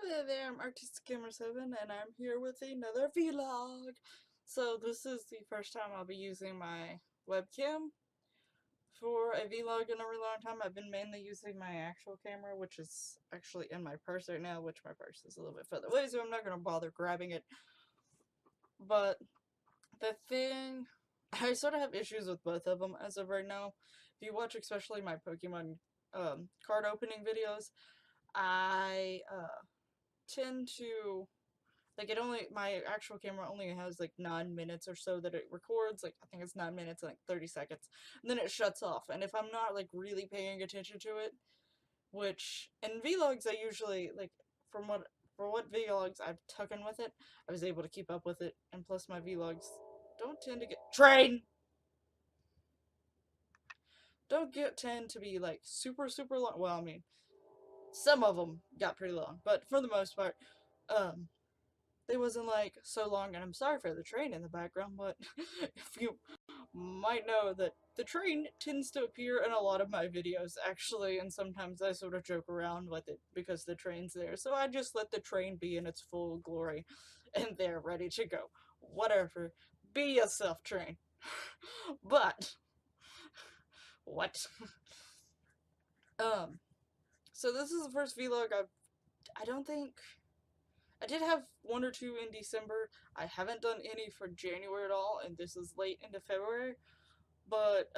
Hey there, I'm Artistic Gamer 7 and I'm here with another vlog. So this is the first time I'll be using my webcam for a vlog in a really long time. I've been mainly using my actual camera, which is actually in my purse right now, which my purse is a little bit further away, so I'm not going to bother grabbing it. But the thing, I sort of have issues with both of them as of right now. If you watch especially my Pokemon card opening videos, I tend to like my actual camera only has like 9 minutes or so that it records. Like I think it's 9 minutes and like 30 seconds, and then it shuts off. And if I'm not like really paying attention to it, which in vlogs I usually like, from what for what vlogs I've taken with it, I was able to keep up with it. And plus my vlogs don't tend to get train don't get tend to be like super long. Well, I mean, some of them got pretty long, but for the most part, um they wasn't like so long. And I'm sorry for the train in the background, but if you might know that the train tends to appear in a lot of my videos actually, and sometimes I sort of joke around with it because the train's there, so I just let the train be in its full glory and they're ready to go. Whatever, be yourself, train. But what? um so this is the first vlog I don't think I did have one or two in December. I haven't done any for January at all, and this is late into February. But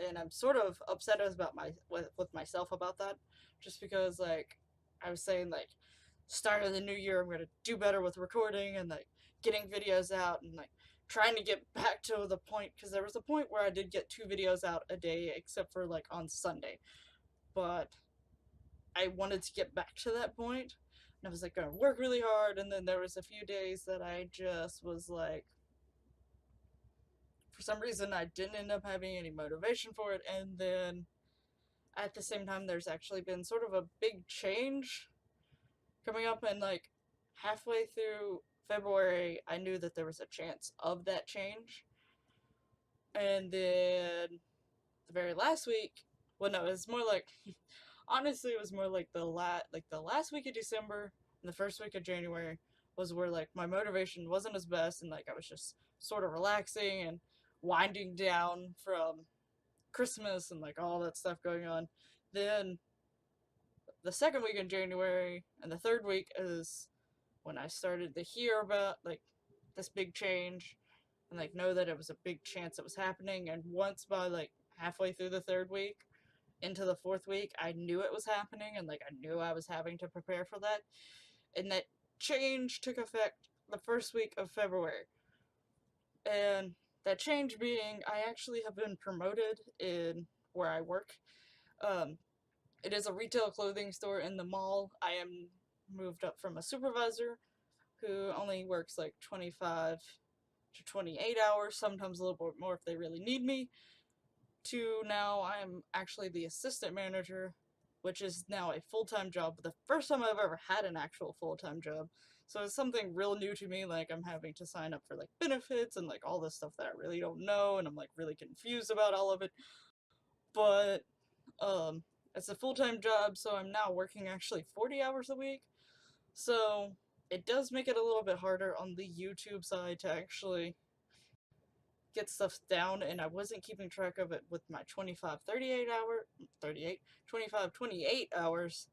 and I'm sort of upset about with myself about that, just because like I was saying, like, start of the new year I'm gonna do better with recording and like getting videos out and like trying to get back to the point, because there was a point where I did get 2 videos out a day except for like on Sunday, but I wanted to get back to that point, and I was like gonna work really hard, and then there was a few days that I just was like, for some reason I didn't end up having any motivation for it. And then at the same time there's actually been sort of a big change coming up, and like halfway through February I knew that there was a chance of that change. And then the very last week, well, no, it was more like honestly it was more like the last week of December and the first week of January was where like my motivation wasn't as best, and like I was just sort of relaxing and winding down from Christmas and like all that stuff going on. Then the second week in January and the third week is when I started to hear about like this big change and like know that it was a big chance it was happening. And once by like halfway through the third week into the fourth week, I knew it was happening, and like I knew I was having to prepare for that. And that change took effect the first week of February. And that change being, I actually have been promoted in where I work. Um, it is a retail clothing store in the mall. I am moved up from a supervisor who only works like 25 to 28 hours, sometimes a little bit more if they really need me, to now I'm actually the assistant manager, which is now a full-time job. The first time I've ever had an actual full-time job. So it's something real new to me. Like I'm having to sign up for like benefits and like all this stuff that I really don't know, and I'm like really confused about all of it. But um it's a full-time job, so I'm now working actually 40 hours a week. So it does make it a little bit harder on the YouTube side to actually get stuff down, and I wasn't keeping track of it with my 25 28 hours,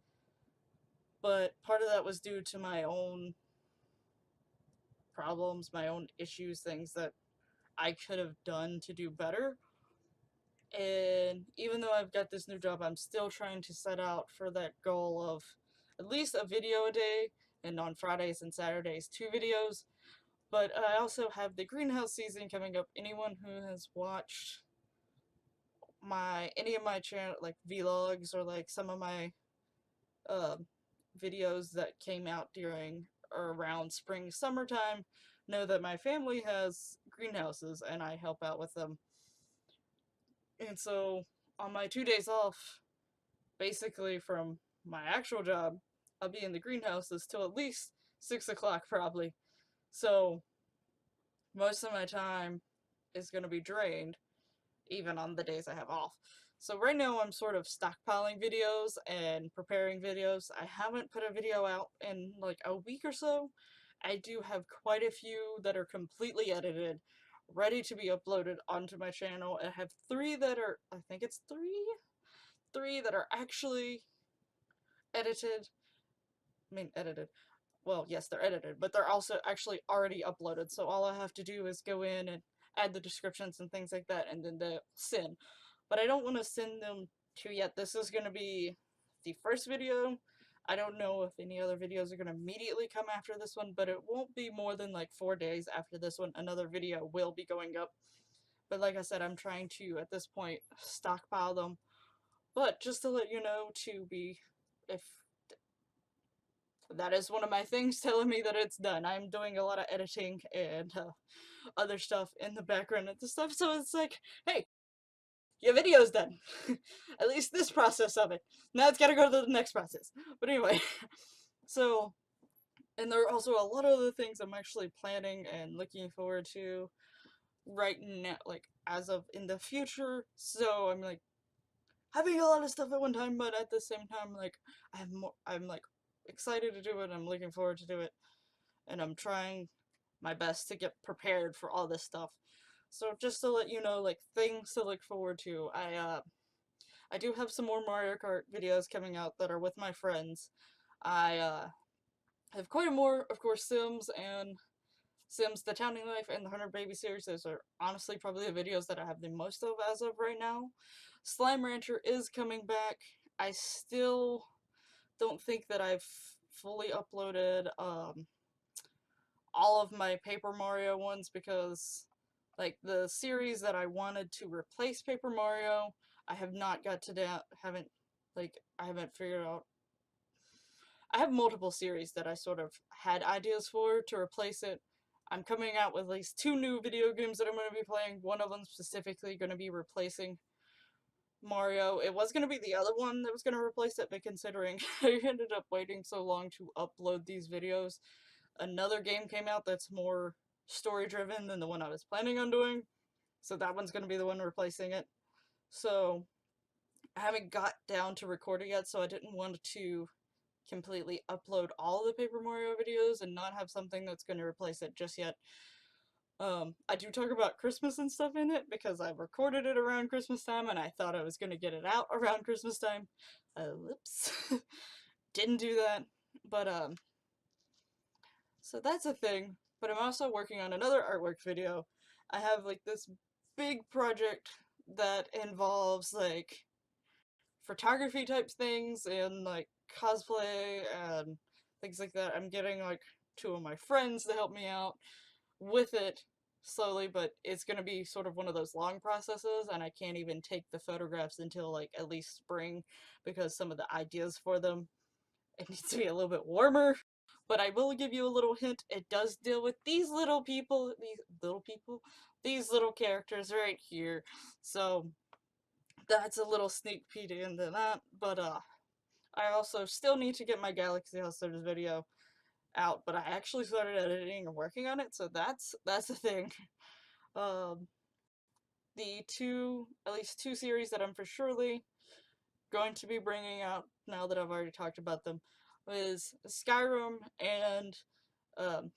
but part of that was due to my own problems, my own issues, things that I could have done to do better. And even though I've got this new job, I'm still trying to set out for that goal of at least a video a day, and on Fridays and Saturdays 2 videos. But I also have the greenhouse season coming up. Anyone who has watched any of my channel like vlogs or like some of my uh, videos that came out during or around spring summertime know that my family has greenhouses and I help out with them. And so on my 2 days off, basically from my actual job, I'll be in the greenhouses till at least 6 o'clock probably. So most of my time is going to be drained, even on the days I have off. So right now I'm sort of stockpiling videos and preparing videos. I haven't put a video out in like a week or so. I do have quite a few that are completely edited, ready to be uploaded onto my channel. I have 3 that are, I think it's 3 that are actually edited. I mean, edited. Well, yes, they're edited, but they're also actually already uploaded. So all I have to do is go in and add the descriptions and things like that, and then they'll send. But I don't want to send them to you yet. This is going to be the first video. I don't know if any other videos are going to immediately come after this one, but it won't be more than like 4 days after this one. Another video will be going up. But like I said, I'm trying to, at this point, stockpile them. But just to let you know, if that is one of my things telling me that it's done. I'm doing a lot of editing and other stuff in the background and stuff, so it's like, hey, your video's done. At least this process of it. Now it's gotta go to the next process. But anyway, so, and there are also a lot of other things I'm actually planning and looking forward to right now, like, as of in the future, so I'm, like, having a lot of stuff at one time, but at the same time, like, I'm, like, excited to do it, I'm looking forward to do it, and I'm trying my best to get prepared for all this stuff. So just to let you know, like, things to look forward to, I do have some more Mario Kart videos coming out that are with my friends. I have quite a more, of course, Sims and Sims The Town Life and the 100 Baby series. Those are honestly probably the videos that I have the most of as of right now. Slime Rancher is coming back. I still don't think that I've fully uploaded all of my Paper Mario ones because, like, the series that I wanted to replace Paper Mario, I have not got to that, I haven't figured out. I have multiple series that I sort of had ideas for to replace it. I'm coming out with at least 2 new video games that I'm going to be playing. One of them specifically going to be replacing Mario. It was going to be the other one that was going to replace it, but considering I ended up waiting so long to upload these videos, another game came out that's more story driven than the one I was planning on doing, so that one's going to be the one replacing it. So I haven't got down to recording yet, so I didn't want to completely upload all the Paper Mario videos and not have something that's going to replace it just yet. I do talk about Christmas and stuff in it because I recorded it around Christmas time and I thought I was going to get it out around Christmas time. Whoops. Didn't do that. But, so that's a thing. But I'm also working on another artwork video. I have, like, this big project that involves, like, photography type things and, like, cosplay and things like that. I'm getting, like, 2 of my friends to help me out with it slowly, but it's gonna be sort of one of those long processes, and I can't even take the photographs until, like, at least spring because some of the ideas for them, it needs to be a little bit warmer. But I will give you a little hint, it does deal with these little characters right here. So that's a little sneak peek into that, but I also still need to get my Galaxy Hustlers video out, but I actually started editing and working on it, so that's a thing. Um, at least two series that I'm for surely going to be bringing out now that I've already talked about them is Skyrim and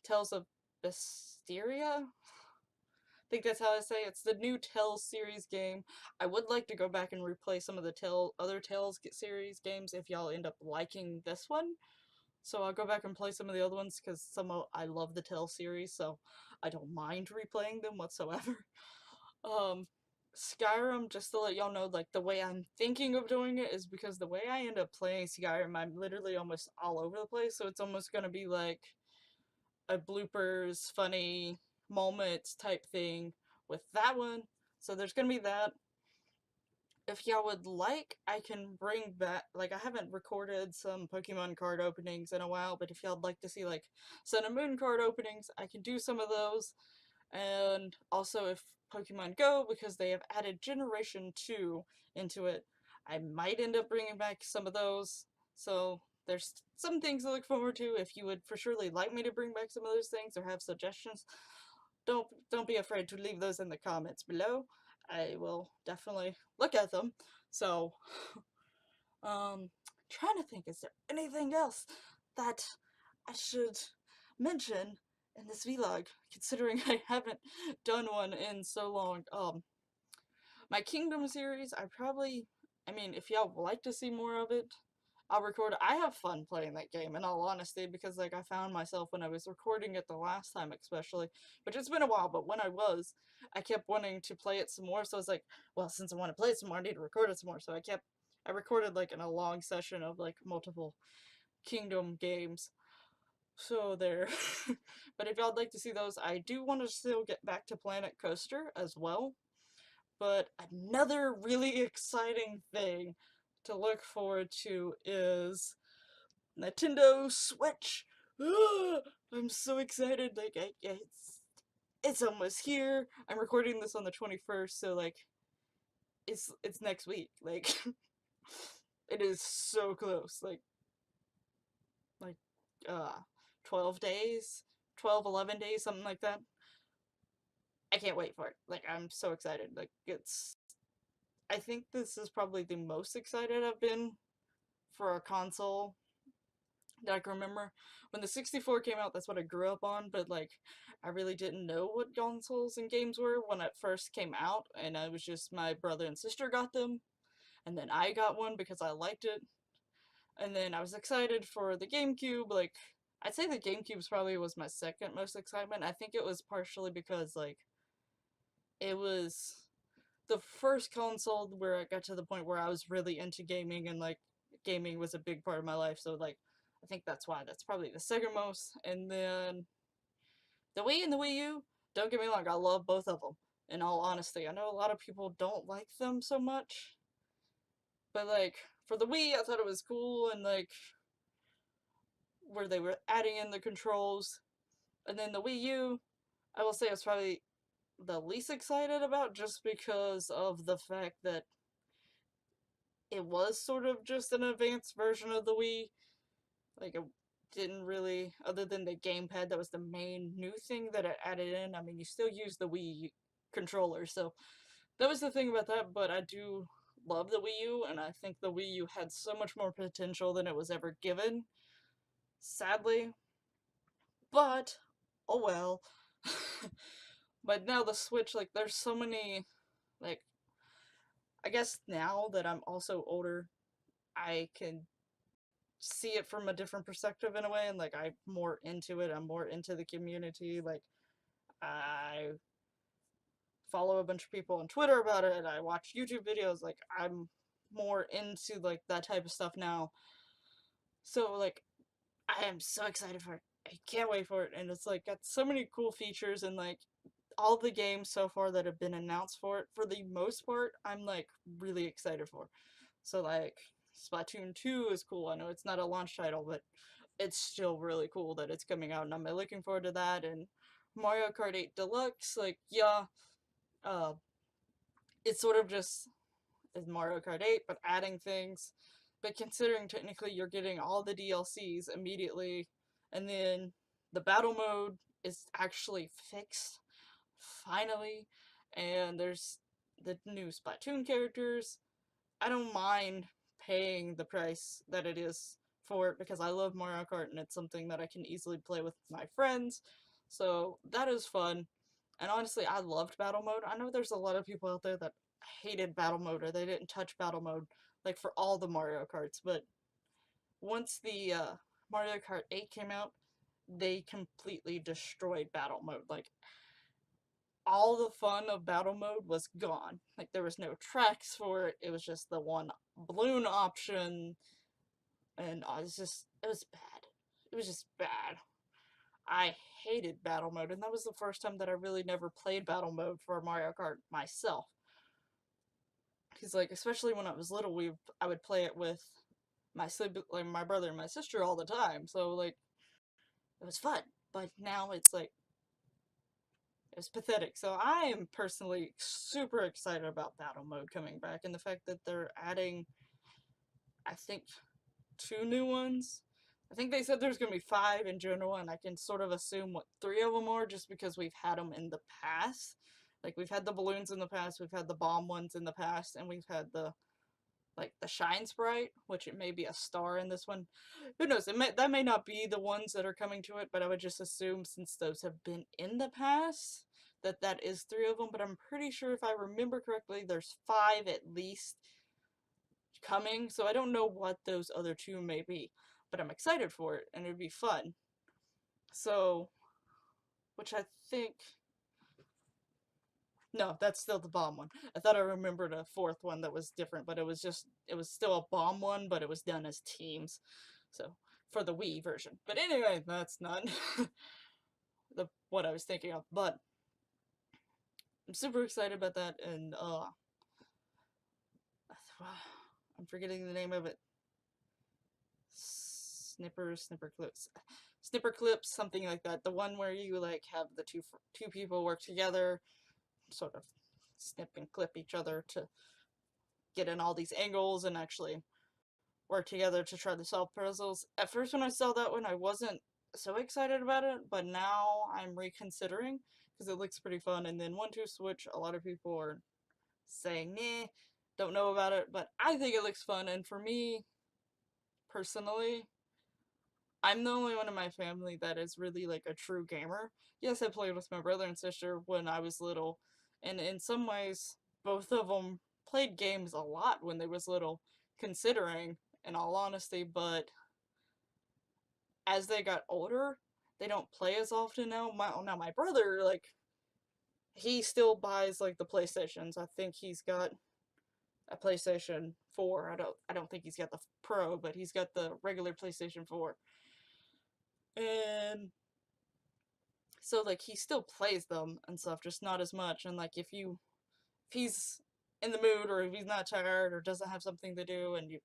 Tales of Vesperia. I think that's how I say it. It's the new Tales series game. I would like to go back and replay some of the other Tales series games if y'all end up liking this one. So I'll go back and play some of the other ones because I love the Tales series, so I don't mind replaying them whatsoever. Skyrim, just to let y'all know, like, the way I'm thinking of doing it is because the way I end up playing Skyrim, I'm literally almost all over the place, so it's almost gonna be like a bloopers, funny moments type thing with that one. So there's gonna be that. If y'all would like, I can bring back, like, I haven't recorded some Pokemon card openings in a while, but if y'all would like to see, like, Sun and Moon card openings, I can do some of those. And also, if Pokemon Go, because they have added Generation 2 into it, I might end up bringing back some of those. So there's some things to look forward to. If you would for surely like me to bring back some of those things or have suggestions, don't be afraid to leave those in the comments below. I will definitely look at them. So, trying to think, is there anything else that I should mention in this vlog, considering I haven't done one in so long. My Kingdom series, I mean, if y'all would like to see more of it, I'll record it. I have fun playing that game, in all honesty, because, like, I found myself when I was recording it the last time, especially, which it's been a while, but when I kept wanting to play it some more, so I was like, well, since I want to play it some more, I need to record it some more, so I recorded, like, in a long session of, like, multiple Kingdom games. So there. But if y'all would like to see those, I do want to still get back to Planet Coaster as well. But another really exciting thing to look forward to is Nintendo Switch. I'm so excited. Like, it's almost here. I'm recording this on the 21st, so like it's next week. Like it is so close. Like uh 12 days, 12, 11 days, something like that. I can't wait for it. Like, I'm so excited. Like, I think this is probably the most excited I've been for a console that I can remember. When the 64 came out, that's what I grew up on, but, like, I really didn't know what consoles and games were when it first came out, and I was just, my brother and sister got them, and then I got one because I liked it, and then I was excited for the GameCube. Like, I'd say the GameCube's probably was my second most excitement. I think it was partially because, like, it was the first console where I got to the point where I was really into gaming, and like gaming was a big part of my life, so like I think that's why that's probably the second most. And then the Wii and the Wii U, don't get me wrong, I love both of them. In all honesty, I know a lot of people don't like them so much, but like for the Wii, I thought it was cool, and like where they were adding in the controls. And then the Wii U, I will say I was probably the least excited about, just because of the fact that it was sort of just an advanced version of the Wii. Like, it didn't really, other than the gamepad, that was the main new thing that it added in. I mean, you still use the Wii controller, so that was the thing about that, but I do love the Wii U, and I think the Wii U had so much more potential than it was ever given, sadly. But, oh well. But now the Switch, like, there's so many, like, I guess now that I'm also older, I can see it from a different perspective in a way, and like I'm more into it, I'm more into the community. Like, I follow a bunch of people on Twitter about it, I watch YouTube videos, like I'm more into like that type of stuff now. So like I am so excited for it. I can't wait for it, and it's like got so many cool features, and like all the games so far that have been announced for it, for the most part, I'm like really excited for. So like Splatoon 2 is cool. I know it's not a launch title, but it's still really cool that it's coming out, and I'm looking forward to that. And Mario Kart 8 Deluxe, like, yeah, uh, it's sort of just as Mario Kart 8, but adding things. But considering technically you're getting all the DLCs immediately, and then the battle mode is actually fixed, finally, and there's the new Splatoon characters. I don't mind paying the price that it is for it, because I love Mario Kart and it's something that I can easily play with my friends. So that is fun. And honestly, I loved battle mode. I know there's a lot of people out there that hated battle mode, or they didn't touch battle mode like for all the Mario Karts, but once the Mario Kart 8 came out, they completely destroyed battle mode. Like, all the fun of battle mode was gone. Like, there was no tracks for it, it was just the one balloon option, and it was bad. It was just bad. I hated battle mode, and that was the first time that I really never played battle mode for Mario Kart myself. Because, like, especially when I was little, I would play it with like my brother and my sister all the time, so, like, it was fun. But now it's like, it was pathetic. So I am personally super excited about battle mode coming back, and the fact that they're adding, I think, 2 new ones. I think they said there's gonna be 5 in general, and I can sort of assume what 3 of them are, just because we've had them in the past. Like, we've had the balloons in the past, we've had the bomb ones in the past, and we've had the like the Shine Sprite, which it may be a star in this one. Who knows? That may not be the ones that are coming to it, but I would just assume since those have been in the past that that is 3 of them. But I'm pretty sure if I remember correctly, there's 5 at least coming. So I don't know what those other 2 may be, but I'm excited for it and it'd be fun. So, which I think. No, that's still the bomb one. I thought I remembered a 4th one that was different, but it was still a bomb one, but it was done as teams. So, for the Wii version. But anyway, that's not what I was thinking of. But I'm super excited about that, and I'm forgetting the name of it. Snipper clips, something like that. The one where you like have the two people work together, sort of snip and clip each other to get in all these angles and actually work together to try to solve puzzles. At first when I saw that one, I wasn't so excited about it, but now I'm reconsidering because it looks pretty fun. And then 1-2 Switch, a lot of people are saying, nah, don't know about it, but I think it looks fun. And for me, personally, I'm the only one in my family that is really like a true gamer. Yes, I played with my brother and sister when I was little, and in some ways, both of them played games a lot when they was little, considering, in all honesty, but as they got older, they don't play as often now. My brother, like, he still buys like the PlayStations. I think he's got a PlayStation 4. I don't think he's got the Pro, but he's got the regular PlayStation 4. And so like he still plays them and stuff, just not as much. And like if he's in the mood or if he's not tired or doesn't have something to do and you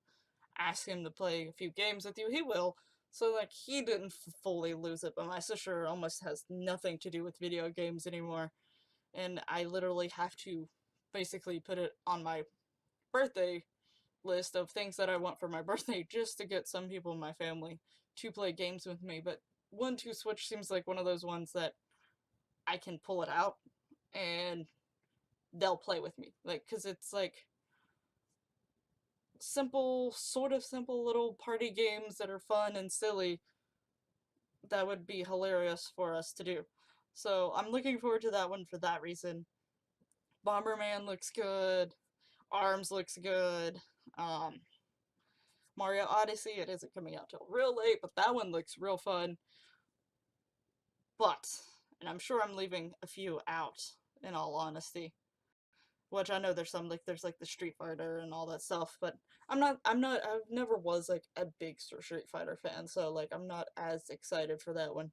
ask him to play a few games with you, he will. So like he didn't fully lose it, but my sister almost has nothing to do with video games anymore. And I literally have to basically put it on my birthday list of things that I want for my birthday just to get some people in my family to play games with me. But 1-2 Switch seems like one of those ones that I can pull it out and they'll play with me. Like, because it's like sort of simple little party games that are fun and silly that would be hilarious for us to do. So I'm looking forward to that one for that reason. Bomberman looks good. ARMS looks good. Mario Odyssey, it isn't coming out till real late, but that one looks real fun. But, and I'm sure I'm leaving a few out, in all honesty. Which I know there's like the Street Fighter and all that stuff, but I've never was like a big Street Fighter fan, so like I'm not as excited for that one.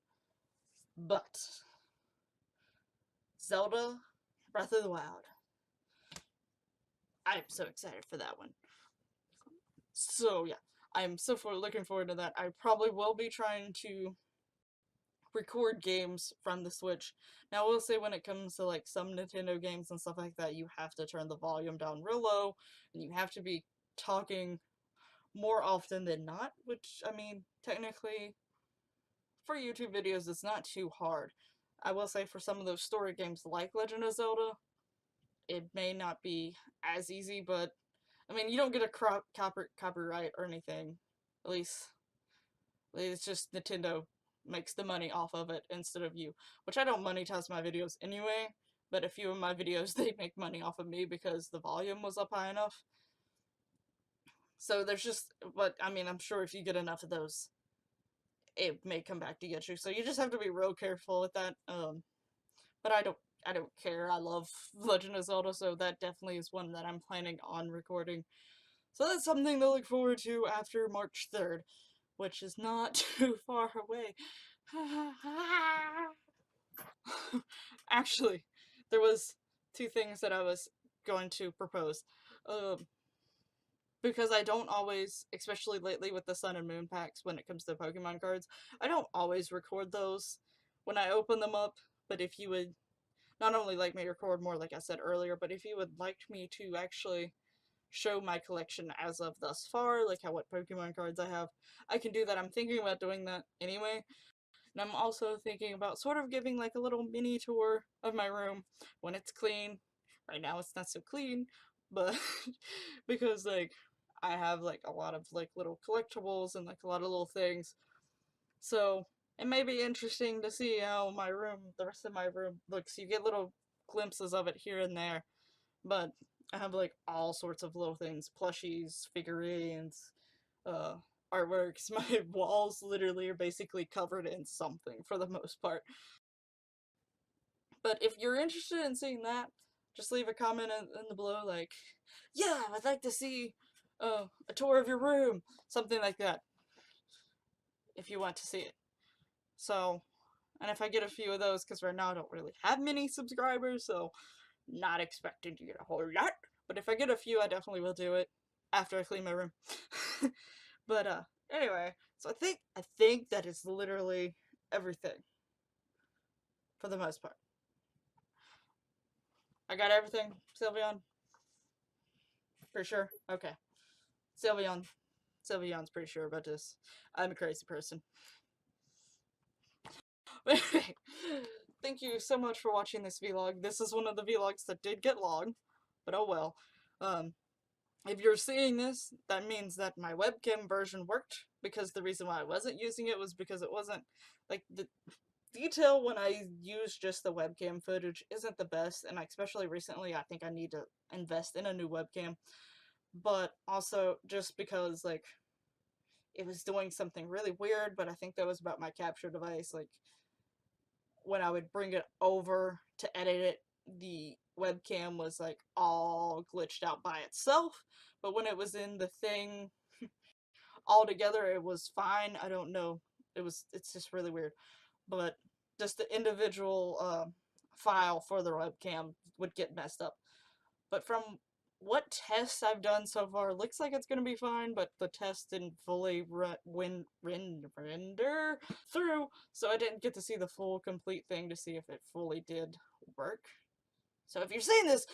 But, Zelda Breath of the Wild. I'm so excited for that one. So yeah, I'm looking forward to that. I probably will be trying to record games from the Switch. Now, I will say when it comes to like some Nintendo games and stuff like that, you have to turn the volume down real low, and you have to be talking more often than not, which, I mean, technically, for YouTube videos, it's not too hard. I will say for some of those story games like Legend of Zelda, it may not be as easy, but, I mean, you don't get a copyright or anything. At least, it's just Nintendo makes the money off of it instead of you. Which I don't monetize my videos anyway, but a few of my videos, they make money off of me because the volume was up high enough. So there's just, but I mean, I'm sure if you get enough of those, it may come back to get you. So you just have to be real careful with that. But I don't care. I love Legend of Zelda, so that definitely is one that I'm planning on recording. So that's something to look forward to after March 3rd, which is not too far away. Actually, there was 2 things that I was going to propose. Because I don't always, especially lately with the Sun and Moon packs when it comes to Pokemon cards, I don't always record those when I open them up, but if you would not only like me record more like I said earlier, but if you would like me to actually show my collection as of thus far, like what Pokemon cards I have, I can do that. I'm thinking about doing that anyway. And I'm also thinking about sort of giving like a little mini tour of my room when it's clean. Right now it's not so clean, but because like I have like a lot of like little collectibles and like a lot of little things. So it may be interesting to see how my room, the rest of my room looks. You get little glimpses of it here and there, but I have like all sorts of little things, plushies, figurines, uh, artworks. My walls literally are basically covered in something for the most part. But if you're interested in seeing that, just leave a comment in the below like, yeah, I'd like to see a tour of your room, something like that, if you want to see it. So, and if I get a few of those, because right now I don't really have many subscribers, so not expecting to get a whole lot. But if I get a few, I definitely will do it after I clean my room. But anyway, so I think that is literally everything for the most part. I got everything, Sylveon? For sure? Okay. Sylveon. Sylveon's pretty sure about this. I'm a crazy person. Thank you so much for watching this vlog. This is one of the vlogs that did get long, but oh well. If you're seeing this, that means that my webcam version worked, because the reason why I wasn't using it was because it wasn't, like, the detail when I use just the webcam footage isn't the best, and especially recently I think I need to invest in a new webcam. But also just because, like, it was doing something really weird, but I think that was about my capture device. Like, when I would bring it over to edit it, the webcam was like all glitched out by itself, but when it was in the thing all together, it was fine. I don't know. It's just really weird. But just the individual file for the webcam would get messed up. But from what tests I've done so far, it looks like it's going to be fine, but the test didn't fully render through, so I didn't get to see the full complete thing to see if it fully did work. So if you're seeing this,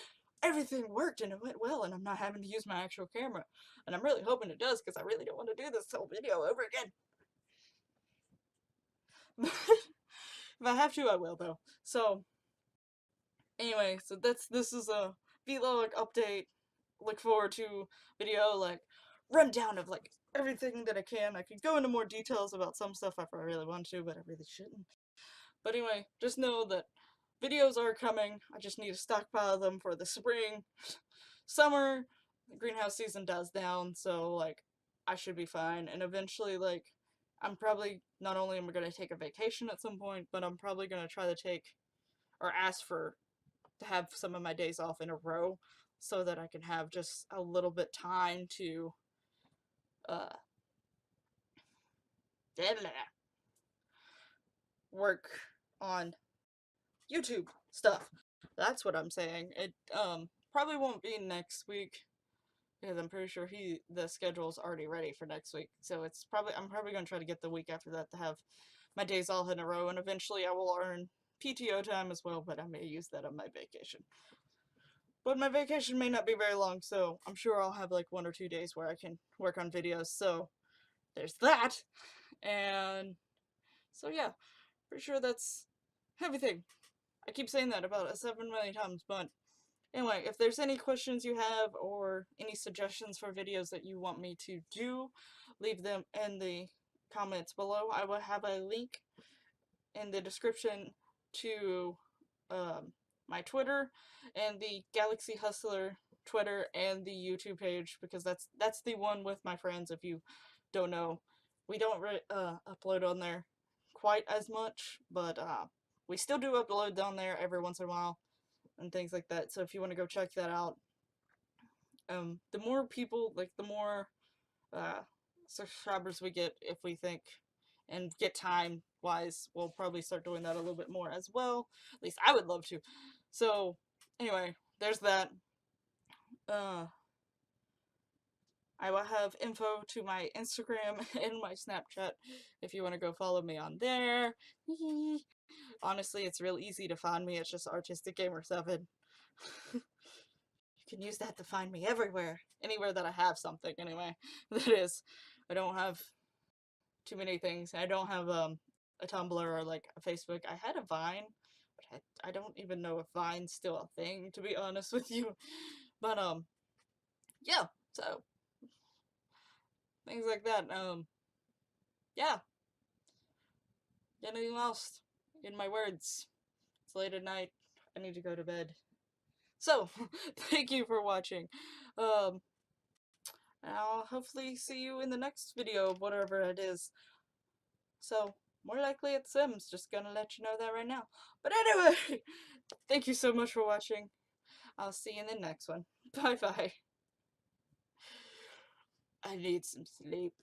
everything worked and it went well, and I'm not having to use my actual camera. And I'm really hoping it does, because I really don't want to do this whole video over again. If I have to, I will, though. So, anyway, so this is a vlog update. Look forward to video, like, rundown of, like, everything that I can. I could go into more details about some stuff if I really want to, but I really shouldn't. But anyway, just know that videos are coming. I just need to stockpile them for the spring. Summer, the greenhouse season dies down, so, like, I should be fine. And eventually, like, I'm probably, not only am I going to take a vacation at some point, but I'm probably going to try to take, or ask for, to have some of my days off in a row, so that I can have just a little bit time to, uh, work on YouTube stuff. That's what I'm saying. It probably won't be next week, because I'm pretty sure the schedule's already ready for next week. So I'm probably gonna try to get the week after that to have my days all in a row, and eventually I will earn PTO time as well, but I may use that on my vacation. But my vacation may not be very long, so I'm sure I'll have like 1 or 2 days where I can work on videos, so there's that. And so yeah, pretty sure that's everything. I keep saying that about 7 million times, but anyway, if there's any questions you have or any suggestions for videos that you want me to do, leave them in the comments below. I will have a link in the description to my Twitter and the Galaxy Hustler Twitter and the YouTube page, because that's the one with my friends. If you don't know, we don't upload on there quite as much, but we still do upload down there every once in a while and things like that. So if you want to go check that out, the more people, like, the more subscribers we get, if we think and get time wise, we'll probably start doing that a little bit more as well. At least I would love to. So anyway, there's that. I will have info to my Instagram and my Snapchat if you want to go follow me on there. Honestly, it's real easy to find me. It's just Artistic Gamer 7. You can use that to find me everywhere. Anywhere that I have something, anyway. That is. I don't have too many things. I don't have a Tumblr or like a Facebook. I had a Vine, but I don't even know if Vine's still a thing, to be honest with you. But yeah, so things like that. Yeah, getting lost in my words. It's late at night. I need to go to bed. So, thank you for watching. Um, I'll hopefully see you in the next video of whatever it is. So, more likely it's Sims, just gonna let you know that right now. But anyway, thank you so much for watching. I'll see you in the next one. Bye bye. I need some sleep.